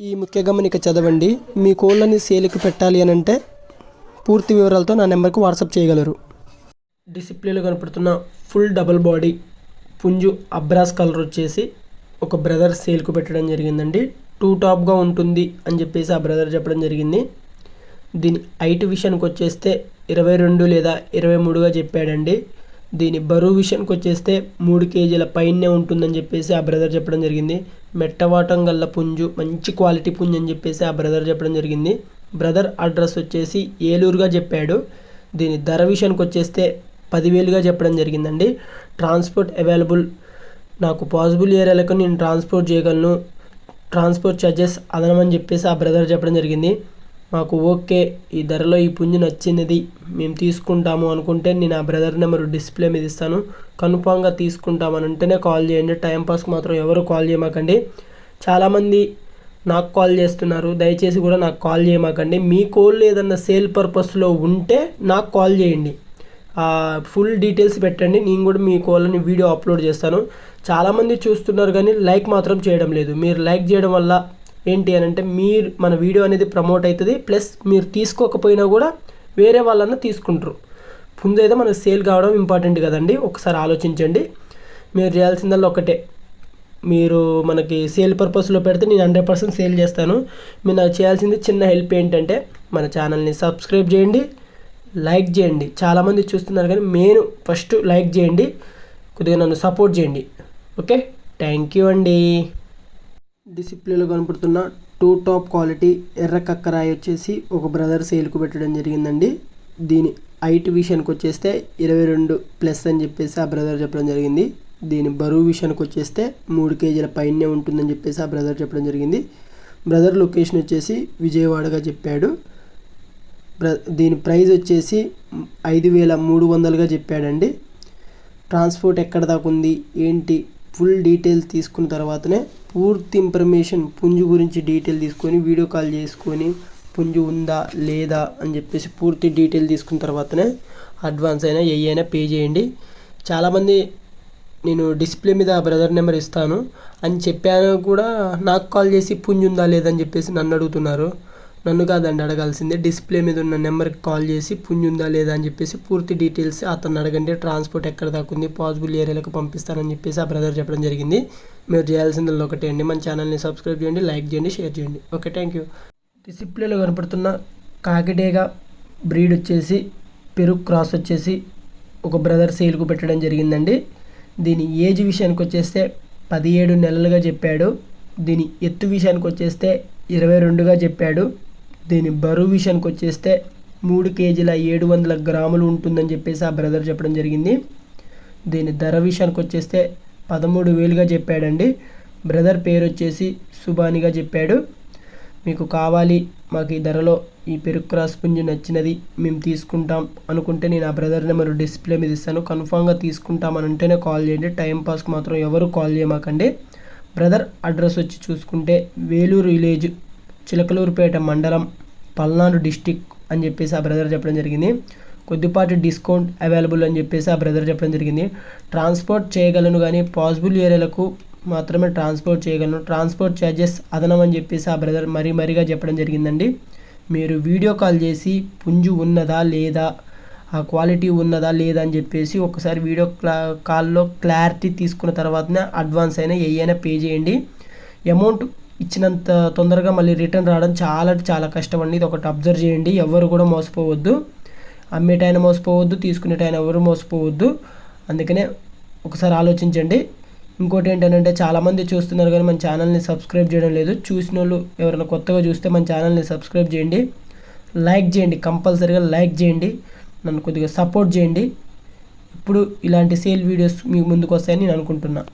ఈ ముఖ్య గమనిక చదవండి. మీ కోళ్ళని సేల్కి పెట్టాలి అని అంటే పూర్తి వివరాలతో నా నెంబర్కి వాట్సాప్ చేయగలరు. డిస్ప్లేలో కనపడుతున్న ఫుల్ డబుల్ బాడీ పుంజు అబ్రాస్ కలర్ వచ్చేసి ఒక బ్రదర్ సేల్కు పెట్టడం జరిగిందండి. 2 టాప్గా ఉంటుంది అని చెప్పేసి ఆ బ్రదర్ చెప్పడం జరిగింది. దీని హైట్ విషయానికి వచ్చేస్తే 22 లేదా 23గా చెప్పాడండి. దీని బరువు విషయానికి వచ్చేస్తే 3 కేజీల పైనే ఉంటుందని చెప్పేసి ఆ బ్రదర్ చెప్పడం జరిగింది. మెట్టవాటం గల్ల పుంజు, మంచి క్వాలిటీ పుంజు అని చెప్పేసి ఆ బ్రదర్ చెప్పడం జరిగింది. బ్రదర్ అడ్రస్ వచ్చేసి ఏలూరుగా చెప్పాడు. దీని ధర విషయానికి వచ్చేస్తే 10,000గా చెప్పడం జరిగిందండి. ట్రాన్స్పోర్ట్ అవైలబుల్, నాకు పాసిబుల్ ఏరియాలకు నేను ట్రాన్స్పోర్ట్ చేయగలను, ట్రాన్స్పోర్ట్ ఛార్జెస్ అదనమని చెప్పేసి ఆ బ్రదర్ చెప్పడం జరిగింది. మాకు ఓకే, ఈ ధరలో ఈ పుంజు నచ్చినది మేము తీసుకుంటాము అనుకుంటే నేను ఆ బ్రదర్ నెంబర్ డిస్ప్లే మీద ఇస్తాను. కన్ఫామ్గా తీసుకుంటామని అంటేనే కాల్ చేయండి. టైంపాస్కి మాత్రం ఎవరు కాల్ చేయమాకండి. చాలామంది నాకు కాల్ చేస్తున్నారు, దయచేసి కూడా నాకు కాల్ చేయమాకండి. మీ కోళ్ళు ఏదన్నా సేల్ పర్పస్లో ఉంటే నాకు కాల్ చేయండి, ఫుల్ డీటెయిల్స్ పెట్టండి. నేను కూడా మీ కోళ్ళని వీడియో అప్లోడ్ చేస్తాను. చాలామంది చూస్తున్నారు కానీ లైక్ మాత్రం చేయడం లేదు. మీరు లైక్ చేయడం వల్ల ఏంటి అని అంటే మన వీడియో అనేది ప్రమోట్ అవుతుంది, ప్లస్ మీరు తీసుకోకపోయినా కూడా వేరే వాళ్ళన్నా తీసుకుంటారు. పుంజు అయితే మనకు సేల్ కావడం ఇంపార్టెంట్ కదండి. ఒకసారి ఆలోచించండి. మీరు చేయాల్సిందల్లా ఒకటే, మీరు మనకి సేల్ పర్పస్లో పెడితే నేను 100% సేల్ చేస్తాను. మీరు నాకు చేయాల్సింది చిన్న హెల్ప్ ఏంటంటే మన ఛానల్ని సబ్స్క్రైబ్ చేయండి, లైక్ చేయండి. చాలామంది చూస్తున్నారు కానీ మెయిన్ ఫస్ట్ లైక్ చేయండి, కొద్దిగా నన్ను సపోర్ట్ చేయండి. ఓకే, థ్యాంక్ యూ అండి. డిస్ప్లేలో కనపడుతున్న 2 టాప్ క్వాలిటీ ఎర్ర కక్కరాయి వచ్చేసి ఒక బ్రదర్ సేల్కు పెట్టడం జరిగిందండి. దీని హైట్ విషయానికి వచ్చేస్తే 22+ అని చెప్పేసి ఆ బ్రదర్ చెప్పడం జరిగింది. దీని బరువు విషయానికి వచ్చేస్తే 3 కేజీల పైనే ఉంటుందని చెప్పేసి ఆ బ్రదర్ చెప్పడం జరిగింది. బ్రదర్ లొకేషన్ వచ్చేసి విజయవాడగా చెప్పాడు. దీని ప్రైస్ వచ్చేసి 5,300గా చెప్పాడండి. ట్రాన్స్పోర్ట్ ఎక్కడ దాకా ఉంది ఏంటి ఫుల్ డీటెయిల్స్ తీసుకున్న తర్వాతనే పూర్తి ఇన్ఫర్మేషన్ పుంజు గురించి డీటెయిల్ తీసుకొని వీడియో కాల్ చేసుకొని పుంజు ఉందా లేదా అని చెప్పేసి పూర్తి డీటెయిల్ తీసుకున్న తర్వాతనే అడ్వాన్స్ అయినా పే చేయండి. చాలామంది నేను డిస్ప్లే మీద బ్రదర్ నెంబర్ ఇస్తాను అని చెప్పాను కూడా నాకు కాల్ చేసి పుంజు ఉందా లేదని చెప్పేసి నన్ను అడుగుతున్నారు. నన్ను కాదండి అడగాల్సిందే, డిస్ప్లే మీద ఉన్న నెంబర్కి కాల్ చేసి పుంజు ఉందా లేదా అని చెప్పేసి పూర్తి డీటెయిల్స్ అతను అడగండి. ట్రాన్స్పోర్ట్ ఎక్కడ దాకా ఉంది, పాసిబుల్ ఏరియాలకు పంపిస్తానని చెప్పేసి ఆ బ్రదర్ చెప్పడం జరిగింది. మీరు చేయాల్సిందల్లా ఒకటే అండి, మన ఛానల్ని సబ్స్క్రైబ్ చేయండి, లైక్ చేయండి, షేర్ చేయండి. Okay, thank you. డిస్ప్లేలో కనపడుతున్న కాకిడేగా బ్రీడ్ వచ్చేసి పెరుగు క్రాస్ వచ్చేసి ఒక బ్రదర్ సేల్కు పెట్టడం జరిగిందండి. దీని ఏజ్ విషయానికి వచ్చేస్తే 17 నెలలుగా చెప్పాడు. దీని ఎత్తు విషయానికి వచ్చేస్తే 22గా చెప్పాడు. దీని బరువు విషయానికి వచ్చేస్తే 3 కేజీల 700 గ్రాములు ఉంటుందని చెప్పేసి ఆ బ్రదర్ చెప్పడం జరిగింది. దీని ధర విషయానికి వచ్చేస్తే 13,000గా చెప్పాడండి. బ్రదర్ పేరు వచ్చేసి సుబానిగా చెప్పాడు. మీకు కావాలి, మాకు ఈ ధరలో ఈ పెరుగు క్రాస్ పుంజు నచ్చినది మేము తీసుకుంటాం అనుకుంటే నేను ఆ బ్రదర్ నెంబర్ డిస్ప్లే మీద ఇస్తాను. కన్ఫామ్గా తీసుకుంటామని అంటేనే కాల్ చేయండి. టైంపాస్కి మాత్రం ఎవరు కాల్ చేయమాకండి. బ్రదర్ అడ్రస్ వచ్చి చూసుకుంటే వేలూరు విలేజ్, చిలకలూరుపేట మండలం, పల్నాడు డిస్టిక్ అని చెప్పేసి ఆ బ్రదర్ చెప్పడం జరిగింది. కొద్దిపాటి డిస్కౌంట్ అవైలబుల్ అని చెప్పేసి ఆ బ్రదర్ చెప్పడం జరిగింది. ట్రాన్స్పోర్ట్ చేయగలను కానీ పాసిబుల్ ఏరియాలకు మాత్రమే ట్రాన్స్పోర్ట్ చేయగలను, ట్రాన్స్పోర్ట్ ఛార్జెస్ అదనమని చెప్పేసి ఆ బ్రదర్ మరీగా చెప్పడం జరిగిందండి. మీరు వీడియో కాల్ చేసి పుంజు ఉన్నదా లేదా, ఆ క్వాలిటీ ఉన్నదా లేదా అని చెప్పేసి ఒకసారి వీడియో కాల్లో క్లారిటీ తీసుకున్న తర్వాతనే అడ్వాన్స్ అయినా పే చేయండి. అమౌంట్ ఇచ్చినంత తొందరగా మళ్ళీ రిటర్న్ రావడం చాలా కష్టం అండి. ఇది ఒకటి అబ్జర్వ్ చేయండి. ఎవరు కూడా మోసపోవద్దు, అమ్మేటైనా మోసపోవద్దు, తీసుకునేటైనా ఎవరు మోసపోవద్దు. అందుకనే ఒకసారి ఆలోచించండి. ఇంకోటి ఏంటంటే చాలామంది చూస్తున్నారు కానీ మన ఛానల్ని సబ్స్క్రైబ్ చేయడం లేదు. చూసిన వాళ్ళు ఎవరైనా కొత్తగా చూస్తే మన ఛానల్ని సబ్స్క్రైబ్ చేయండి, లైక్ చేయండి, కంపల్సరీగా లైక్ చేయండి, నన్ను కొద్దిగా సపోర్ట్ చేయండి. ఇప్పుడు ఇలాంటి సేల్ వీడియోస్ మీ ముందుకు వస్తాయని నేను అనుకుంటున్నాను.